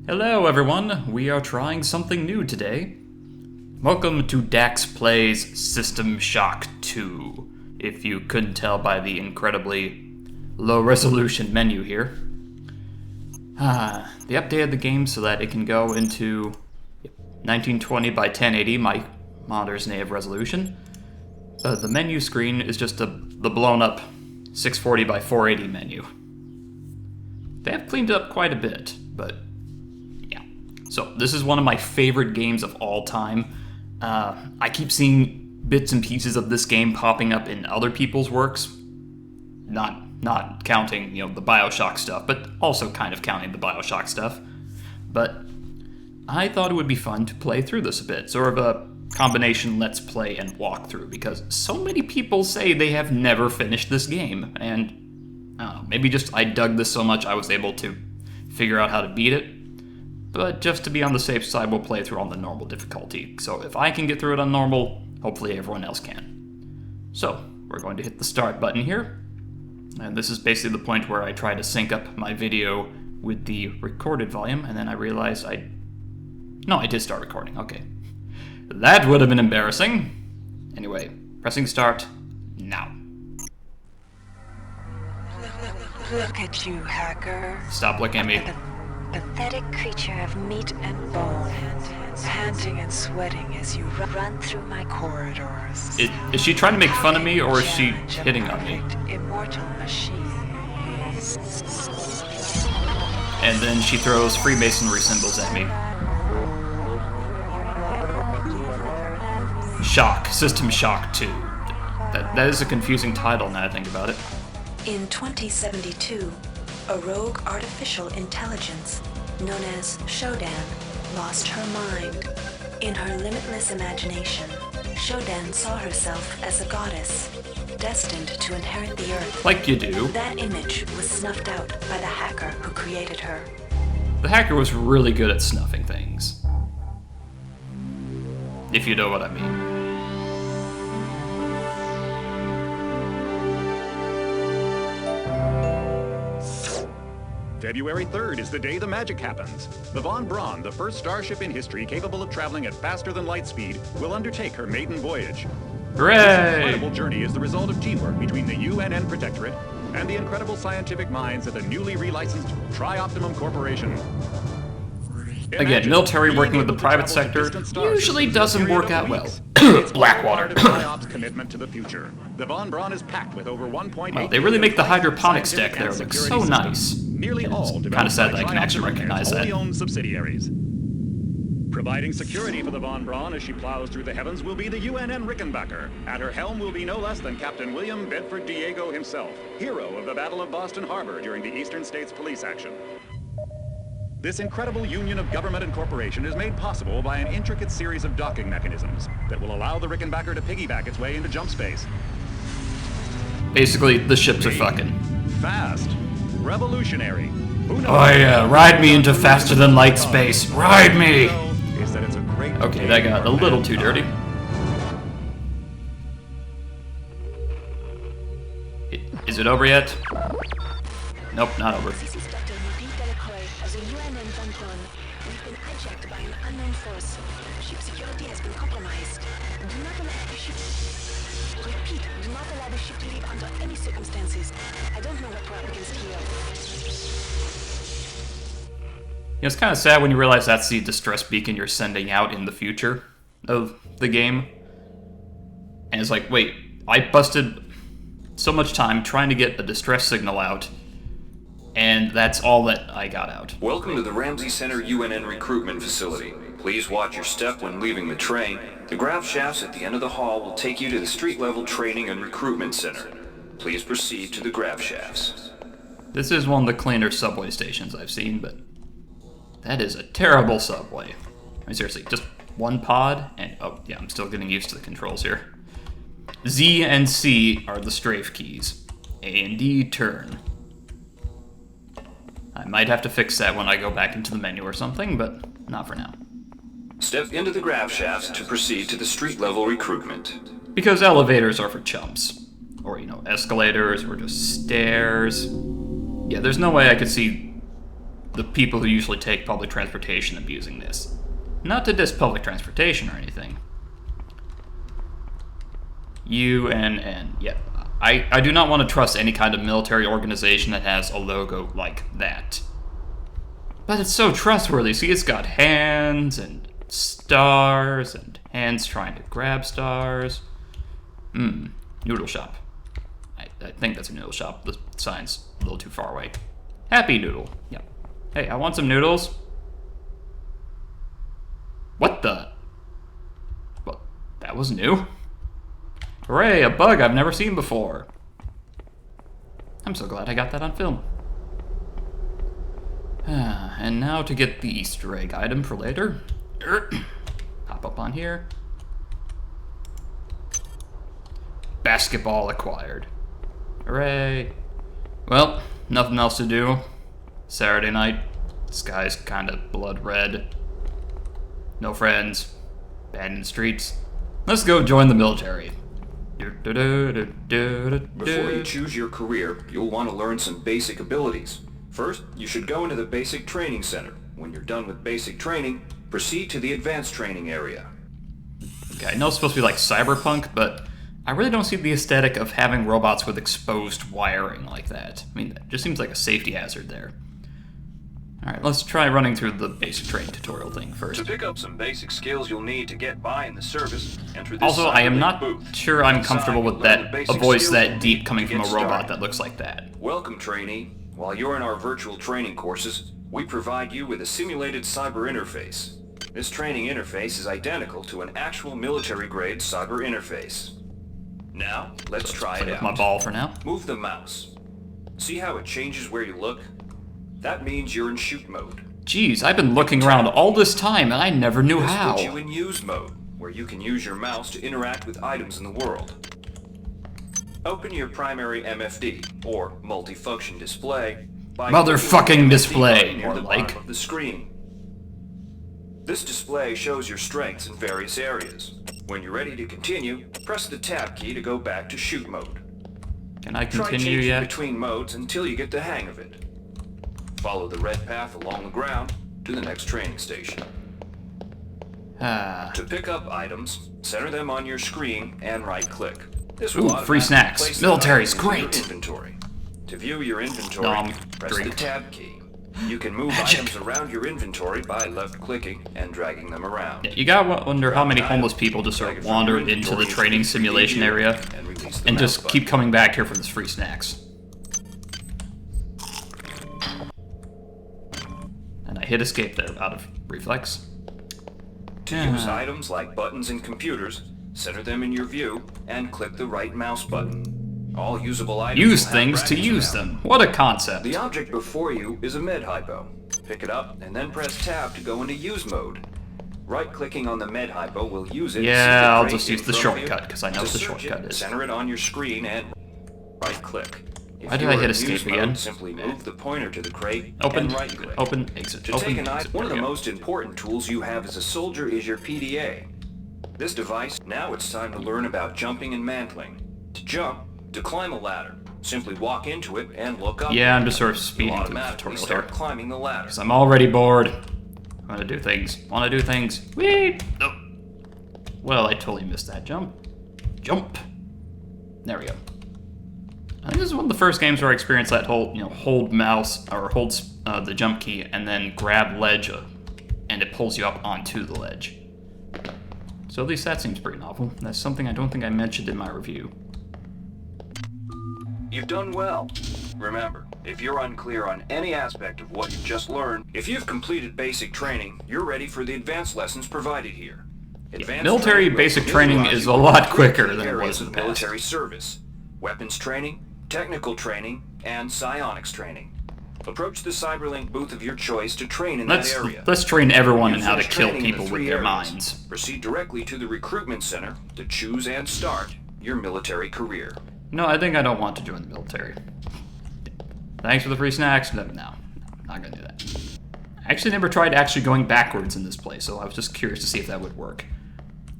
Hello everyone, we are trying something new today. Welcome to Dax Plays System Shock 2, if you couldn't tell by the incredibly low resolution menu here. They updated the game so that it can go into 1920 by 1080, my monitor's native resolution. The menu screen is just the blown up 640 by 480 menu. They have cleaned it up quite a bit, but so this is one of my favorite games of all time. I keep seeing bits and pieces of this game popping up in other people's works. Not counting, the BioShock stuff, but also kind of counting the BioShock stuff. But I thought it would be fun to play through this a bit, sort of a combination let's play and walkthrough, because so many people say they have never finished this game, and I don't know, maybe just I dug this so much I was able to figure out how to beat it. But just to be on the safe side, we'll play through on the normal difficulty. So if I can get through it on normal, hopefully everyone else can. So we're going to hit the start button here. And this is basically the point where I try to sync up my video with the recorded volume, and then I realized No, I did start recording, okay. That would have been embarrassing. Anyway, pressing start now. Look at you, hacker. Stop looking at me. Pathetic creature of meat and bone, panting and sweating as you run through my corridors. Is she trying to make fun of me, or is she hitting on me? Immortal machine. And then she throws Freemasonry symbols at me. Shock. System Shock 2. That is a confusing title now I think about it. In 2072, a rogue artificial intelligence, known as Shodan, lost her mind. In her limitless imagination, Shodan saw herself as a goddess, destined to inherit the earth. Like you do. That image was snuffed out by the hacker who created her. The hacker was really good at snuffing things. If you know what I mean. February 3rd is the day the magic happens. The Von Braun, the first starship in history capable of traveling at faster than light speed, will undertake her maiden voyage. Hooray! This incredible journey is the result of teamwork between the UNN Protectorate and the incredible scientific minds at the newly relicensed Tri-Optimum Corporation. Again, military working with the private sector usually doesn't work out well. Blackwater. Tri-Op's commitment to the future. The Von Braun is packed with over 1.8. Well, they really make the hydroponics deck there look so nice. Nearly all kind of sad that I can actually recognize that. Owned subsidiaries. Providing security for the Von Braun as she plows through the heavens will be the UNN Rickenbacker. At her helm will be no less than Captain William Bedford Diego himself, hero of the Battle of Boston Harbor during the Eastern States Police action. This incredible union of government and corporation is made possible by an intricate series of docking mechanisms that will allow the Rickenbacker to piggyback its way into jump space. Basically, the ships are fucking. Fast. Revolutionary. Oh yeah, ride me into faster than light space. Ride me! Okay, that got a little too dirty. Is it over yet? Nope, not over. This is Dr. Louis Delacroix of the UNN Von Braun. We've been hijacked by an unknown force. Ship security has been compromised. Do not allow the ship. Repeat, do not allow the ship to leave under any circumstances. I don't know what we're up against here. It's kind of sad when you realize that's the distress beacon you're sending out in the future of the game. And it's like, wait, I busted so much time trying to get a distress signal out, and that's all that I got out. Welcome to the Ramsey Center UNN Recruitment Facility. Please watch your step when leaving the train. The grav shafts at the end of the hall will take you to the street-level training and recruitment center. Please proceed to the grav shafts. This is one of the cleaner subway stations I've seen, but that is a terrible subway. I mean, seriously, just one pod, and oh yeah, I'm still getting used to the controls here. Z and C are the strafe keys. A and D turn. I might have to fix that when I go back into the menu or something, but not for now. Step into the grav shafts to proceed to the street-level recruitment. Because elevators are for chumps. Or, escalators, or just stairs. Yeah, there's no way I could see the people who usually take public transportation abusing this. Not to diss public transportation or anything. UNN. Yeah. I do not want to trust any kind of military organization that has a logo like that. But it's so trustworthy. See, it's got hands and stars and hands trying to grab stars. Noodle shop. I think that's a noodle shop. The sign's a little too far away. Happy Noodle. Yeah. Hey, I want some noodles. What the? Well, that was new. Hooray, a bug I've never seen before. I'm so glad I got that on film. And now to get the Easter egg item for later. Hop up on here. Basketball acquired. Hooray. Well, nothing else to do. Saturday night. Sky's kind of blood red. No friends. Abandoned streets. Let's go join the military. Before you choose your career, you'll want to learn some basic abilities. First, you should go into the basic training center. When you're done with basic training, proceed to the advanced training area. Okay, I know it's supposed to be like cyberpunk, but I really don't see the aesthetic of having robots with exposed wiring like that. I mean, it just seems like a safety hazard there. Alright, let's try running through the basic training tutorial thing first. To pick up some basic skills you'll need to get by in the service, enter this Also, I am not booth. sure I'm comfortable with that, a voice that deep coming to from a get robot started. that looks like that. Welcome, trainee. While you're in our virtual training courses, we provide you with a simulated cyber interface. This training interface is identical to an actual military-grade cyber interface. Now, let's try Play it with out. my ball for now. Move the mouse. See how it changes where you look? That means you're in shoot mode. Jeez, I've been looking around all this time and I never knew This how. puts you in use mode, where you can use your mouse to interact with items in the world. Open your primary MFD, or multifunction display, by Motherfucking clicking the MFD display, button near more the like. bottom of the screen. This display shows your strengths in various areas. When you're ready to continue, press the tab key to go back to shoot mode. Can I Try continue changing yet? between modes until you get the hang of it. Follow the red path along the ground to the next training station. To pick up items, center them on your screen and right-click. This will Ooh, free automatically snacks. place the Military's items into your great. inventory. To view your inventory, Nom, press drink. the tab key. You can move Magic. items around your inventory by left-clicking and dragging them around. Yeah, you gotta wonder how many homeless people just sort Drag it of from wander your into the inventory training into the 3D simulation view area and release the and mouse just button. keep coming back here for this free snacks. And I hit escape there out of reflex. To use items like buttons in computers, center them in your view and click the right mouse button. All usable items Use will have things to brackets use around them. What a concept. The object before you is a med hypo. Pick it up and then press tab to go into use mode. Right-clicking on the med hypo will use it. Yeah, see the I'll crate just in use the front of you. shortcut, 'cause I know To what the search shortcut it, is. Center it on your screen and right-click. If Why did you I are hit in escape use again? Mode, simply move the pointer to the crate Open, and right-click. open, exit, To open, take an exit. item, one of There the we go. most important tools you have as a soldier is your PDA. This device, now it's time to learn about jumping and mantling. To jump, to climb a ladder, simply walk into it and look up. Yeah, I'm just sort of You'll speeding through the automatically tutorial start there. climbing the ladder. Because I'm already bored. Wanna do things. Wanna do things. Whee! Oh. Well, I totally missed that jump. Jump! There we go. I think this is one of the first games where I experienced that whole, hold mouse, or hold the jump key, and then grab ledge, and it pulls you up onto the ledge. So at least that seems pretty novel. That's something I don't think I mentioned in my review. You've done well. Remember, if you're unclear on any aspect of what you've just learned, if you've completed basic training, you're ready for the advanced lessons provided here. Advanced military training will basic training familiarize is you a with lot three quicker key than it areas was in of the past. military service: weapons training, technical training, and psionics training. Approach the Cyberlink booth of your choice to train in that area. Let's train everyone in You've how to finished kill training in the people with three their areas. minds. Proceed directly to the recruitment center to choose and start your military career. No, I think I don't want to join the military. Thanks for the free snacks. No, not gonna do that. I actually never tried actually going backwards in this place, so I was just curious to see if that would work.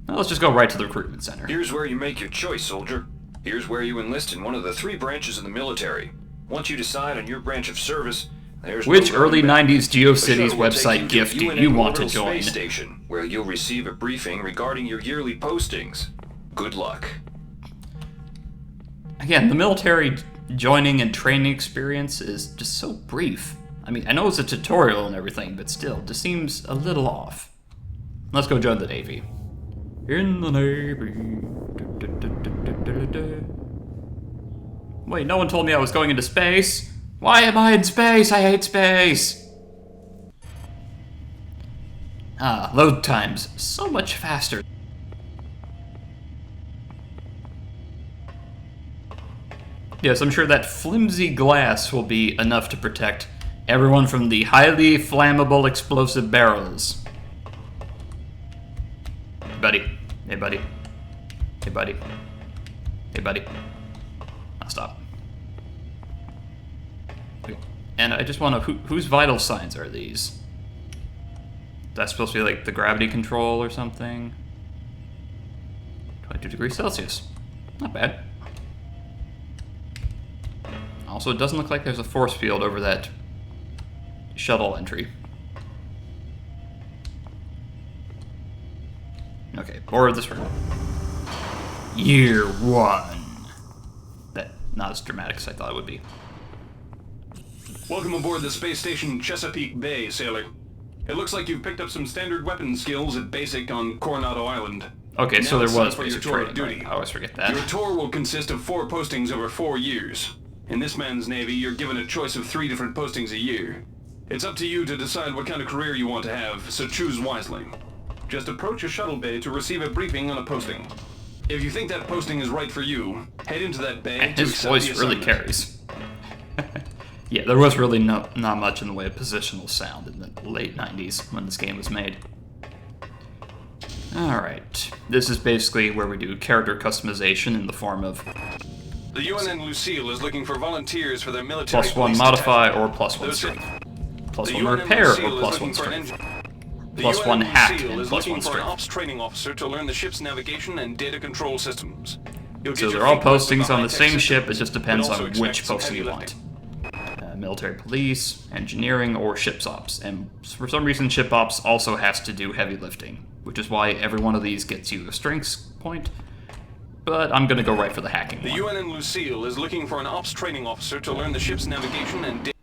Well, let's just go right to the recruitment center. Here's where you make your choice, soldier. Here's where you enlist in one of the three branches of the military. Once you decide on your branch of service, There's Which no early going back. 90s The GeoCities shuttle will website take gift do UNN you want to Orbital join? Space Station, where you'll receive a briefing regarding your yearly postings. Good luck. Again, the military joining and training experience is just so brief. I mean, I know it's a tutorial and everything, but still, just seems a little off. Let's go join the Navy. In the Navy. Wait, no one told me I was going into space. Why am I in space? I hate space. Load times so much faster. Yes, I'm sure that flimsy glass will be enough to protect everyone from the highly flammable explosive barrels. Hey, buddy. Hey, buddy. Hey, buddy. Hey, buddy. I'll stop. Okay. And I just want to... whose vital signs are these? That's supposed to be like the gravity control or something? 22 degrees Celsius. Not bad. Also, it doesn't look like there's a force field over that shuttle entry. Okay, board this room. Year 1. That, not as dramatic as I thought it would be. Welcome aboard the space station Chesapeake Bay, sailor. It looks like you've picked up some standard weapon skills at Basic on Coronado Island. Okay, so Now there it's time was for your basic tour of training. duty. Right? I always forget that. Your tour will consist of 4 postings over 4 years. In this man's Navy, you're given a choice of 3 different postings a year. It's up to you to decide what kind of career you want to have, so choose wisely. Just approach a shuttle bay to receive a briefing on a posting. If you think that posting is right for you, head into that bay And to his accept voice the really assignment. carries. Yeah, there was really not much in the way of positional sound in the late 90s when this game was made. Alright, this is basically where we do character customization in the form of The UNN Lucille is looking for volunteers for their military +1 police modify detachment. or +1 Those- strength. The +1 UNN repair Lucille or is looking +1 for an strength. engine. The +1 UNN hack Lucille and is +1 looking for an strength. ops training officer to learn the ship's navigation and data control systems. You'll So get your they're all feet wet with postings on the high-tech same ship, it systems, just but depends also on expect which some posting heavy you want. lifting. Military police, engineering, or ships ops. And for some reason, ship ops also has to do heavy lifting, which is why every one of these gets you a strengths point. But I'm gonna go right for the hacking The one. UNN Lucille is looking for an ops training officer to learn the ship's navigation and data.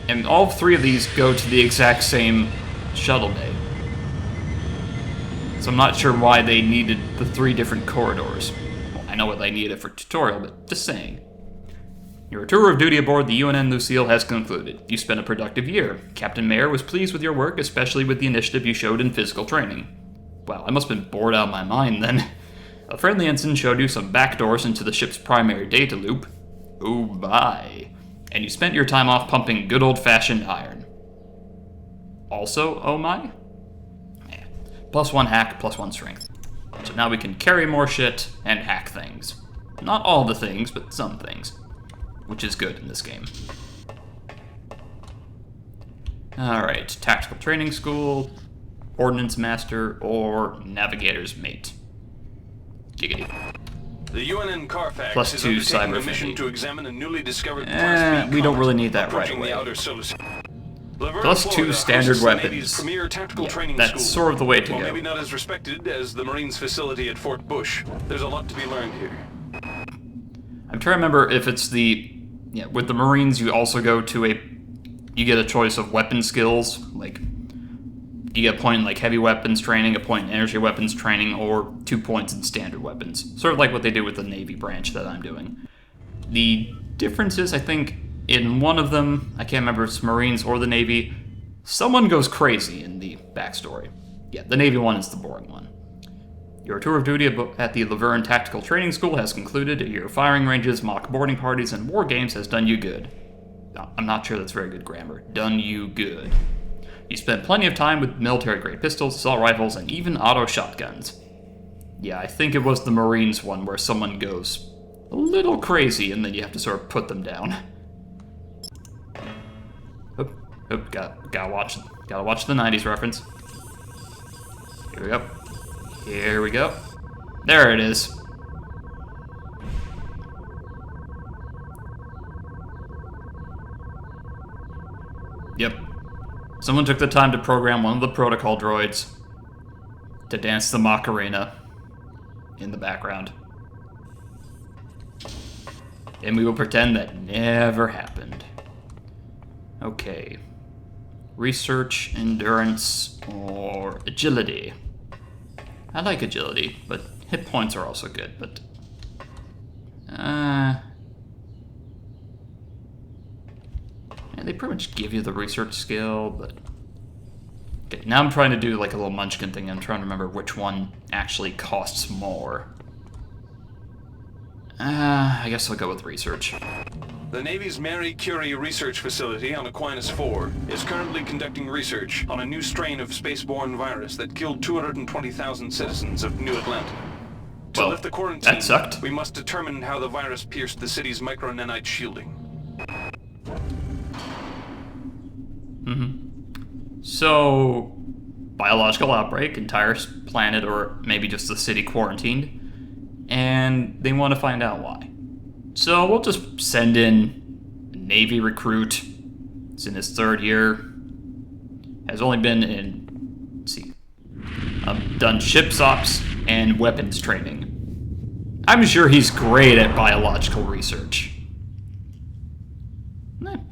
And all 3 of these go to the exact same shuttle bay. So I'm not sure why they needed the 3 different corridors. Well, I know what they needed for tutorial, but just saying. Your tour of duty aboard the UNN Lucille has concluded. You spent a productive year. Captain Mayer was pleased with your work, especially with the initiative you showed in physical training. Wow, I must have been bored out of my mind then. A friendly ensign showed you some backdoors into the ship's primary data loop. Oh my. And you spent your time off pumping good old-fashioned iron. Also, oh my? Yeah. +1 hack, +1 strength. So now we can carry more shit and hack things. Not all the things, but some things. Which is good in this game. Alright, Tactical Training School, Ordnance Master, or Navigator's Mate. Giggity. The UNN Carfax +2 is undertaking cyber a mission affinity. to examine a newly discovered Class B we don't comet really need that right approaching away. the outer solar system. Laverne, +2 Florida standard hosts the weapons. Navy's premier tactical Yeah, training that's school. sort of the way to While go. maybe not as respected as the Marines facility at Fort Bush, there's a lot to be learned here. I'm trying to remember if it's the... Yeah, with the Marines you also go to a... You get a choice of weapon skills, like... You get a point in like heavy weapons training, a point in energy weapons training, or 2 points in standard weapons. Sort of like what they do with the Navy branch that I'm doing. The difference is, I think, in one of them, I can't remember if it's Marines or the Navy, someone goes crazy in the backstory. Yeah, the Navy one is the boring one. Your tour of duty at the Laverne Tactical Training School has concluded. Your firing ranges, mock boarding parties, and war games has done you good. I'm not sure that's very good grammar. Done you good. You spent plenty of time with military-grade pistols, assault rifles, and even auto shotguns. Yeah, I think it was the Marines one where someone goes a little crazy and then you have to sort of put them down. Oop, gotta watch the 90s reference. Here we go. Here we go. There it is. Someone took the time to program one of the protocol droids to dance the Macarena in the background. And we will pretend that never happened. Okay. Research, endurance, or agility. I like agility, but hit points are also good, but... yeah, they pretty much give you the research skill, but... Okay, now I'm trying to do like a little munchkin thing. I'm trying to remember which one actually costs more. I guess I'll go with research. The Navy's Marie Curie Research Facility on Aquinas 4 is currently conducting research on a new strain of spaceborne virus that killed 220,000 citizens of New Atlanta. To Well, lift the quarantine, that sucked. we must determine how the virus pierced the city's micronanite shielding. So, biological outbreak, entire planet, or maybe just the city quarantined, and they want to find out why. So we'll just send in a Navy recruit. It's in his 3rd year. Has only been in, let's see, done ships ops and weapons training. I'm sure he's great at biological research.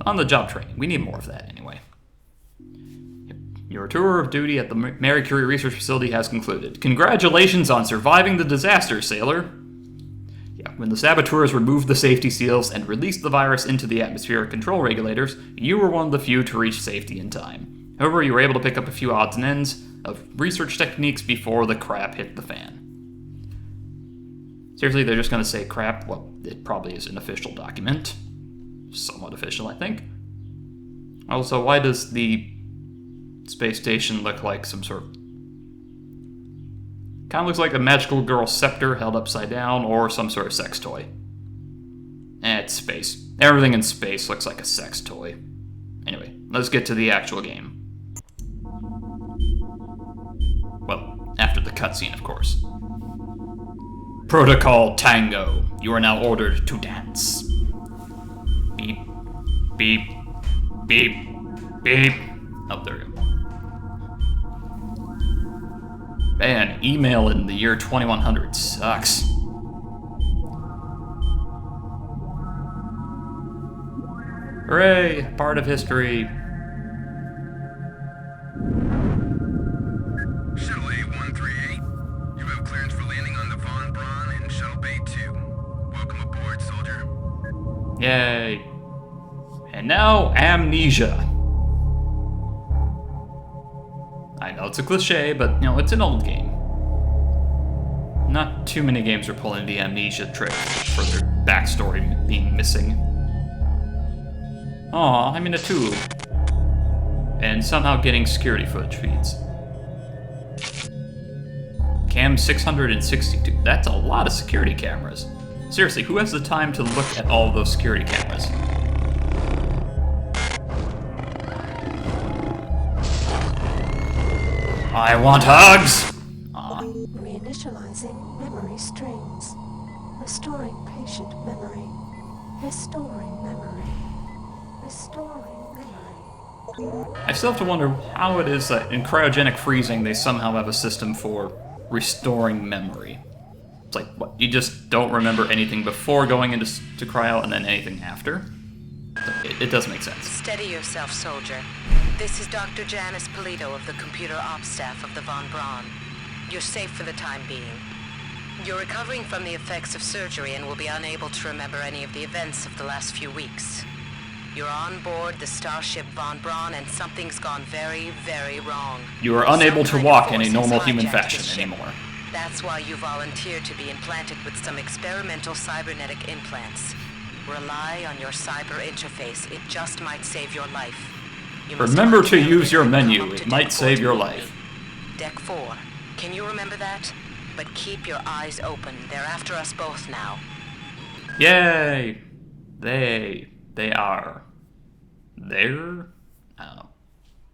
On-the-job training. We need more of that anyway. Your tour of duty at the Marie Curie Research Facility has concluded. Congratulations on surviving the disaster, sailor. Yeah, when the saboteurs removed the safety seals and released the virus into the atmospheric control regulators, you were one of the few to reach safety in time. However, you were able to pick up a few odds and ends of research techniques before the crap hit the fan. Seriously, they're just going to say crap? Well, it probably is an official document. Somewhat official, I think. Also, why does the space station look like some sort of... kind of looks like a magical girl scepter held upside down, or some sort of sex toy. It's space. Everything in space looks like a sex toy. Anyway, let's get to the actual game. Well, after the cutscene, of course. Protocol Tango. You are now ordered to dance. Beep, beep, beep, beep. Oh, there we go. Man, email in the year 2100 sucks. Hooray, part of history. Shuttle A-138, you have clearance for landing on the Von Braun in Shuttle Bay 2. Welcome aboard, soldier. Yay. And now, Amnesia. I know it's a cliche, but, you know, it's an old game. Not too many games are pulling the Amnesia trick for their backstory being missing. Aw, I'm in a tube. And somehow getting security footage feeds. Cam 662. That's a lot of security cameras. Seriously, who has the time to look at all of those security cameras? I want hugs! Aw. Reinitializing memory strings. Restoring patient memory. Restoring memory. Restoring memory. I still have to wonder how it is that in cryogenic freezing they somehow have a system for restoring memory. It's like, what, you just don't remember anything before going into cryo and then anything after? It does make sense. Steady yourself, soldier. This is Dr. Janice Polito of the computer ops staff of the Von Braun. You're safe for the time being. You're recovering from the effects of surgery and will be unable to remember any of the events of the last few weeks. You're on board the starship Von Braun and something's gone very, very wrong. You are unable to walk in a normal human fashion anymore. That's why you volunteered to be implanted with some experimental cybernetic implants. Rely on your cyber interface. It just might save your life. You must Remember to contact use your and come menu. up It to might Deck save 4 your to meet life. me. Deck 4. Can you remember that? But keep your eyes open. They're after us both now. Yay! They are. There? I don't know.